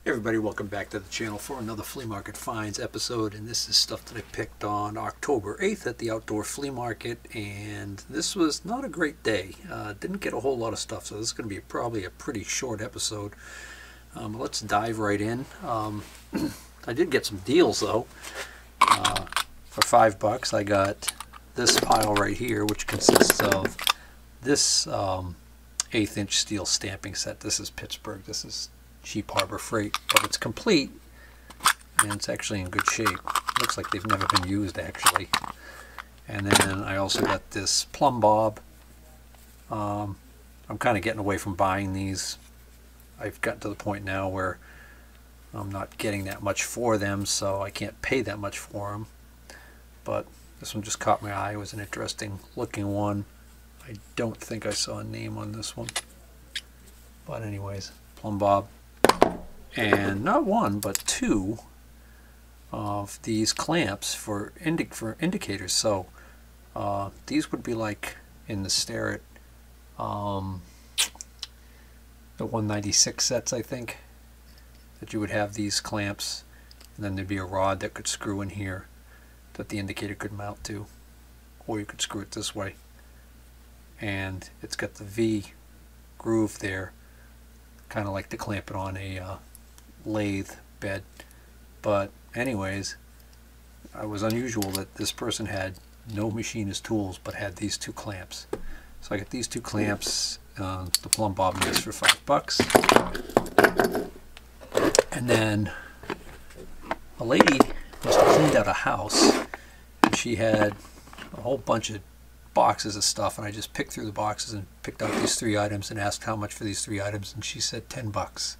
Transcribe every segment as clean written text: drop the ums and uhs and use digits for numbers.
Hey everybody, welcome back to the channel for another Flea Market Finds episode, and this is stuff that I picked on October 8th at the outdoor flea market, and this was not a great day. Didn't get a whole lot of stuff, so this is going to be probably a pretty short episode. Let's dive right in. I did get some deals though. For $5 I got this pile right here, which consists of this 1/8 inch steel stamping set. This is Pittsburgh. This is cheap Harbor Freight, but it's complete and it's actually in good shape. Looks like they've never been used actually. And then I also got this plumb bob. I'm kind of getting away from buying these. I've gotten to the point now where I'm not getting that much for them, so I can't pay that much for them. But this one just caught my eye. It was an interesting looking one. I don't think I saw a name on this one, but anyways, plumb bob. And not one but two of these clamps for indicators. So these would be like in the Starrett the 196 sets, I think, that you would have these clamps, and then there'd be a rod that could screw in here that the indicator could mount to, or you could screw it this way, and it's got the V groove there, kind of like to clamp it on a lathe bed. But anyways, it was unusual that this person had no machinist tools but had these two clamps. So I got these two clamps, the plumb bob and this for $5. And then a lady must have cleaned out a house, and she had a whole bunch of boxes of stuff, and I just picked through the boxes and picked out these 3 items and asked how much for these 3 items, and she said $10.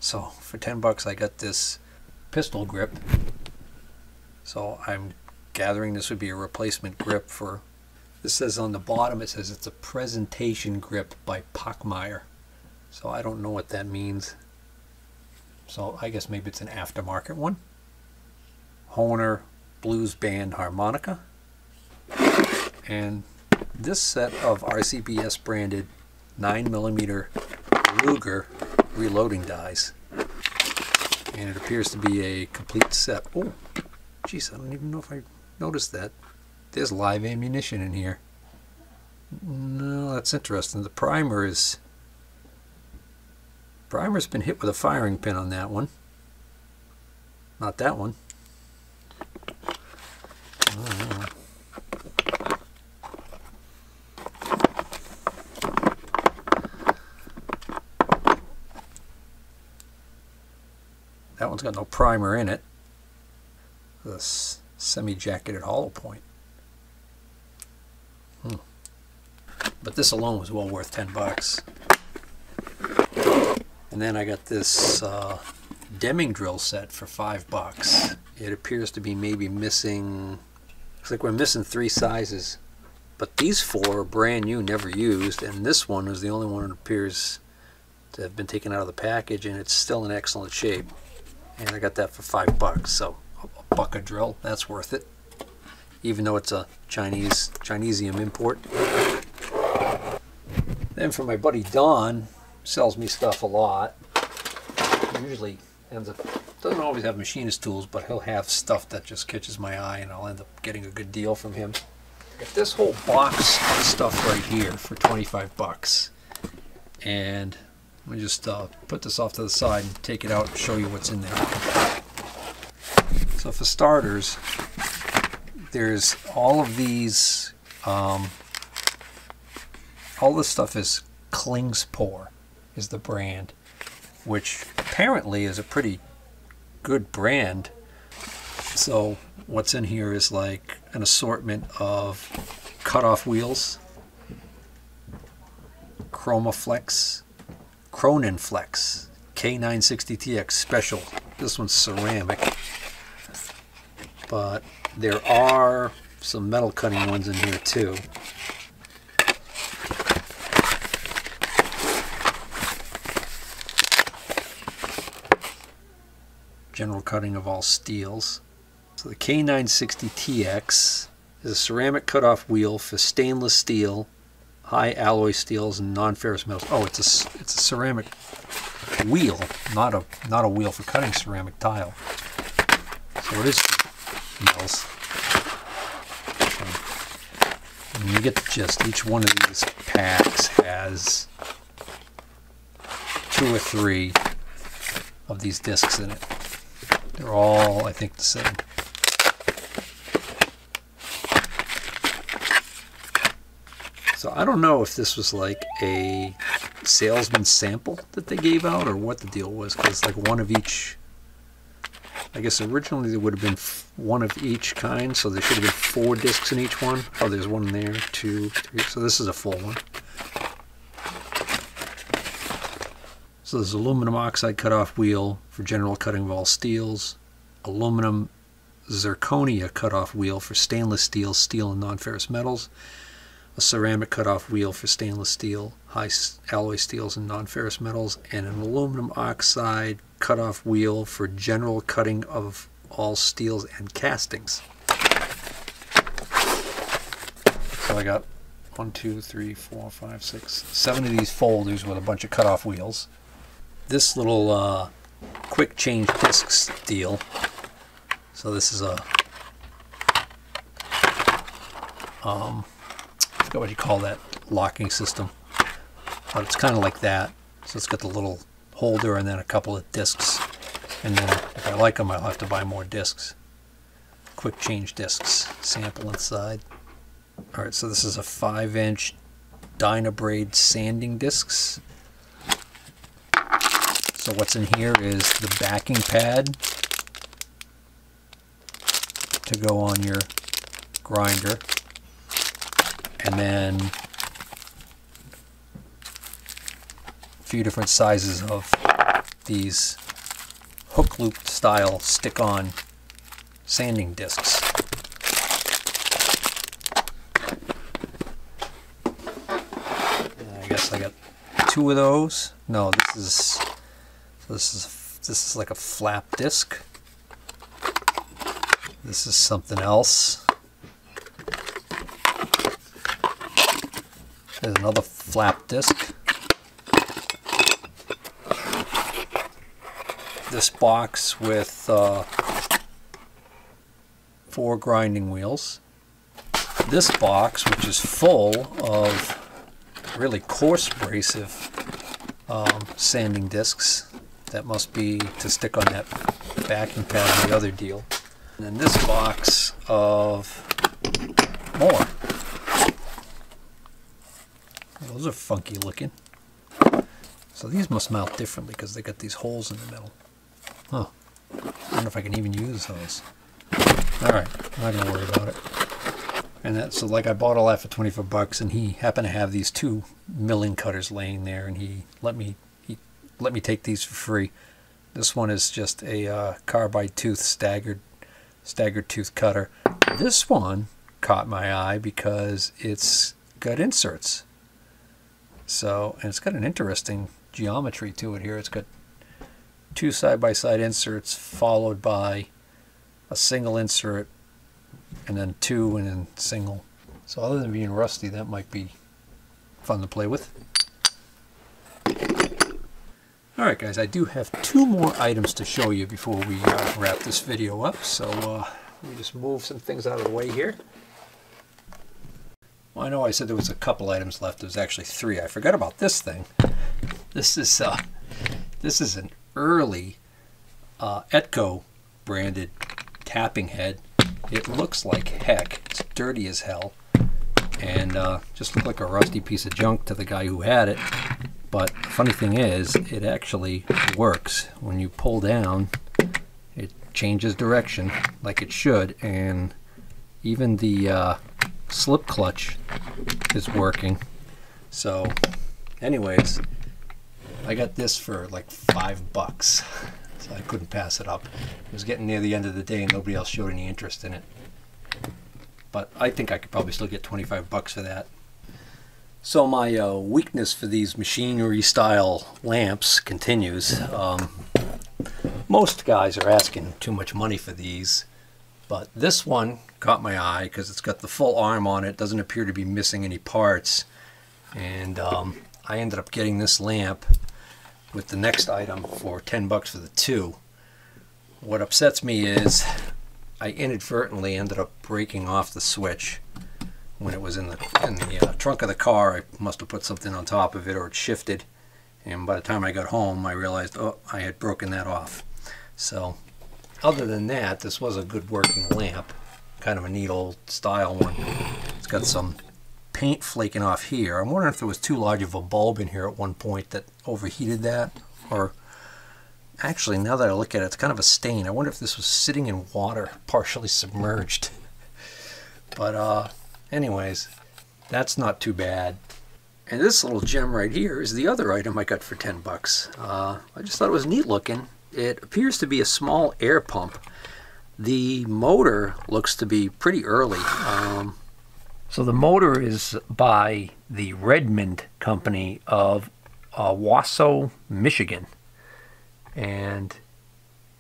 So for $10 I got this pistol grip. So I'm gathering this would be a replacement grip for, this says on the bottom, it says it's a presentation grip by Pockmeyer. So I don't know what that means. So I guess maybe it's an aftermarket one. Hohner Blues Band harmonica. And this set of RCBS branded 9mm Luger reloading dies, and it appears to be a complete set. Oh geez, I don't even know if I noticed that. There's live ammunition in here. No, that's interesting. The primer's been hit with a firing pin on that one, not that one. Oh. That one's got no primer in it. This semi-jacketed hollow point. But this alone was well worth $10. And then I got this Deming drill set for $5. It appears to be maybe missing, looks like we're missing 3 sizes. But these 4 are brand new, never used, and this one is the only one that appears to have been taken out of the package, and it's still in excellent shape. And I got that for $5, so a buck a drill, that's worth it, even though it's a Chinesium import. Then for my buddy Don, sells me stuff a lot. He usually doesn't always have machinist tools, but he'll have stuff that just catches my eye, and I'll end up getting a good deal from him. Got this whole box of stuff right here for $25, and let me just put this off to the side and take it out and show you what's in there. So for starters, there's all of these, all this stuff is Klingspor is the brand, which apparently is a pretty good brand. So what's in here is like an assortment of cutoff wheels, Chromaflex, Kronenflex, K960TX Special. This one's ceramic, but there are some metal cutting ones in here too. General cutting of all steels. So the K960TX is a ceramic cutoff wheel for stainless steel, high alloy steels, and non-ferrous metals. Oh, it's a ceramic wheel, not a wheel for cutting ceramic tile. So it is mills. And you get the gist. Each one of these packs has 2 or 3 of these discs in it. They're all, I think, the same. So I don't know if this was like a salesman sample that they gave out or what the deal was, because like one of each, I guess originally there would have been one of each kind, so there should have been 4 discs in each one. Oh, there's one there, 2, 3, so this is a full one. So there's aluminum oxide cutoff wheel for general cutting of all steels, aluminum zirconia cutoff wheel for stainless steel, steel and non-ferrous metals, a ceramic cutoff wheel for stainless steel, high alloy steels and non-ferrous metals, and an aluminum oxide cutoff wheel for general cutting of all steels and castings. So I got 1, 2, 3, 4, 5, 6, 7 of these folders with a bunch of cutoff wheels. This little quick change discs deal. So this is a I forgot what you call that locking system, but it's kind of like that. So it's got the little holder and then a couple of discs, and then if I like them I'll have to buy more discs. Quick change discs sample inside. Alright, so this is a 5-inch Dynabrade sanding discs. So what's in here is the backing pad to go on your grinder, and then a few different sizes of these hook loop style stick-on sanding discs. I guess I got 2 of those. No, this is like a flap disc. This is something else. There's another flap disc. This box with 4 grinding wheels. This box, which is full of really coarse abrasive sanding discs. That must be to stick on that backing pad on the other deal. And then this box of more. Those are funky looking. So these must mount differently because they got these holes in the middle. Huh. I don't know if I can even use those. Alright, I'm not going to worry about it. And that, so like I bought all that for 25 bucks, and he happened to have these 2 milling cutters laying there, and he let me take these for free. This one is just a carbide tooth staggered tooth cutter. This one caught my eye because it's got inserts. So, and it's got an interesting geometry to it here. It's got 2 side-by-side inserts followed by a single insert, and then 2 and then single. So other than being rusty, that might be fun to play with. Alright guys, I do have 2 more items to show you before we wrap this video up. So let me just move some things out of the way here. Well, I know I said there was a couple items left. There's actually 3. I forgot about this thing. This is an early Etco branded tapping head. It looks like heck. It's dirty as hell, and just looked like a rusty piece of junk to the guy who had it. But the funny thing is, it actually works. When you pull down, it changes direction like it should, and even the slip clutch is working. So anyways, I got this for like $5, so I couldn't pass it up. It was getting near the end of the day and nobody else showed any interest in it, but I think I could probably still get 25 bucks for that. So my weakness for these machinery style lamps continues. Most guys are asking too much money for these, but this one caught my eye because it's got the full arm on it, doesn't appear to be missing any parts, and I ended up getting this lamp with the next item for 10 bucks for the two. What upsets me is I inadvertently ended up breaking off the switch when it was in the trunk of the car. I must have put something on top of it, or it shifted, and by the time I got home I realized, oh, I had broken that off. So other than that, this was a good working lamp, kind of a neat old style one. It's got some paint flaking off here. I'm wondering if there was too large of a bulb in here at one point that overheated that, or actually, now that I look at it, it's kind of a stain. I wonder if this was sitting in water, partially submerged. But anyways, that's not too bad. And this little gem right here is the other item I got for 10 bucks. I just thought it was neat looking. It appears to be a small air pump. The motor looks to be pretty early. So the motor is by the Redmond company of Wausau, Michigan. And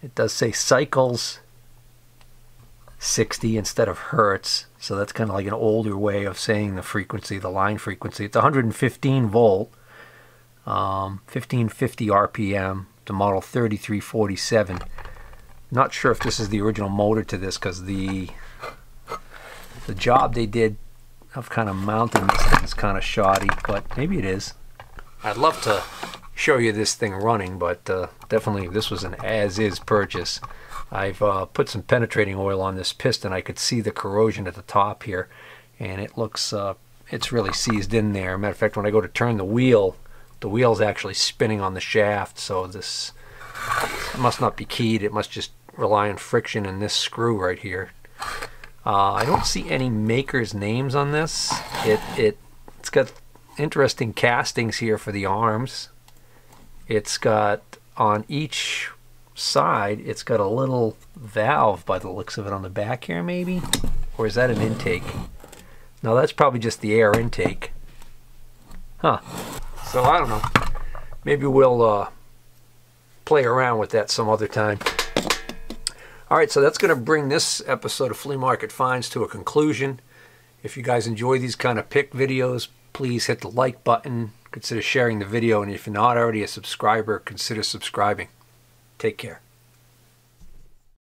it does say cycles 60 instead of hertz, so that's kind of like an older way of saying the frequency, the line frequency. It's 115 volt, 1550 RPM, the model 3347. Not sure if this is the original motor to this, because the job they did of kind of mounting this thing is kind of shoddy, but maybe it is. I'd love to show you this thing running, but definitely this was an as-is purchase. I've put some penetrating oil on this piston. I could see the corrosion at the top here, and it looks it's really seized in there. Matter of fact, when I go to turn the wheel's actually spinning on the shaft, so this must not be keyed. It must just rely on friction in this screw right here. I don't see any maker's names on this. It's got interesting castings here for the arms. It's got, on each side, it's got a little valve by the looks of it on the back here, maybe? Or is that an intake? No, that's probably just the air intake. Huh. So I don't know. Maybe we'll play around with that some other time. Alright, so that's going to bring this episode of Flea Market Finds to a conclusion. If you guys enjoy these kind of pick videos, please hit the like button. Consider sharing the video, and if you're not already a subscriber, consider subscribing. Take care.